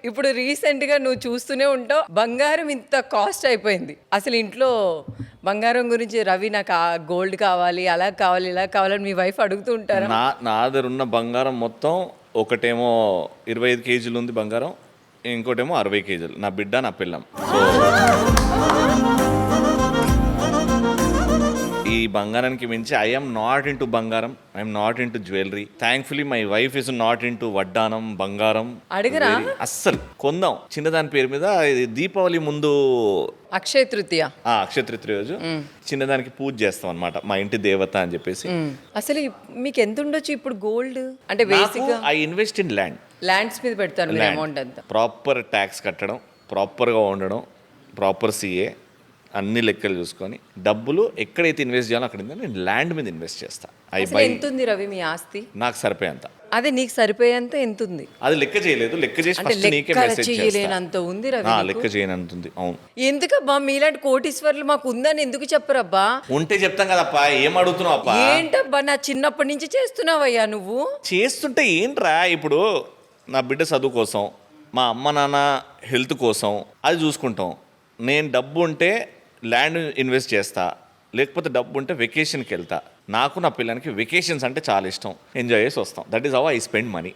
ఇప్పుడు రీసెంట్‌గా నువ్వు చూస్తూనే ఉంటావు. బంగారం ఇంత కాస్ట్ అయిపోయింది. అసలు ఇంట్లో బంగారం గురించి రవి నాకు గోల్డ్ కావాలి, అలా కావాలి, ఇలా కావాలని మీ వైఫ్ అడుగుతూ ఉంటారా? నా దగ్గర ఉన్న బంగారం మొత్తం ఒకటేమో 25 కేజీలు ఉంది బంగారం, ఇంకోటేమో 60 కేజీలు. నా బిడ్డ, నా పిల్లం. సో ఈ బంగారానికి మించి ఐఎమ్ నాట్ ఇన్ టు బంగారం, I'm not in to jewellery. Thankfully my wife is not in to వడ్డానం, బంగారం. అడగరా? అస్సలు కొందాం చిన్నదాని పేరు మీద. ఇది దీపావళి ముందు అక్షయ తృతీయ. అక్షయ తృతీయ రోజు చిన్నదానికి పూజ చేస్తాం అనమాట, మా ఇంటి దేవత అని చెప్పేసి. అసలు మీకు ఎంత ఉండొచ్చు ఇప్పుడు గోల్డ్? అంటే basic I invest in land. Lands మీద పెడతారు మీరు అమౌంట్ అంతా. ప్రాపర్ ట్యాక్స్ కట్టడం, ప్రాపర్గా ఉండడం, ప్రాపర్ సిఏ, అన్ని లెక్కలు చూసుకొని డబ్బులు ఎక్కడైతే ఇన్వెస్ట్ చేయాలో అక్కడ నేను ల్యాండ్ మీద ఇన్వెస్ట్ చేస్తా. అసలు ఎంత ఉంది రవి మీ ఆస్తి? నాకు సరిపోయేంత. అదే నీకు సరిపోయేంత ఎంత ఉంది? అది లెక్క చేయలేదు, లెక్క చేసి అంటే ఫస్ట్ నీకే లెక్క మెసేజ్ చేయలేనంత ఉంది రవి నీకు? లెక్క చేయనంత ఉంది. అవును. ఎందుకబ్బా మీలాంటి కోటీశ్వర్లు మాకు ఉందని ఎందుకు చెప్పరబ్బా? ఉంటే చెప్తాం కదప్పా. ఏం అడుగుతున్నావు అప్పా? ఏంటబ్బా నా చిన్నప్పటి నుంచి చేస్తున్నావయ్యా నువ్వు. చేస్తుంటే ఏంట్రా, ఇప్పుడు నా బిడ్డ చదువు కోసం, మా అమ్మ నాన్న హెల్త్ కోసం అది చూసుకుంటాం. నేను డబ్బు ఉంటే ల్యాండ్ ఇన్వెస్ట్ చేస్తా, లేకపోతే డబ్బు ఉంటే వెకేషన్కి వెళ్తా. నాకు నా పిల్లలకి వెకేషన్స్ అంటే చాలా ఇష్టం, ఎంజాయ్ చేసి వస్తాం. That is how I spend money.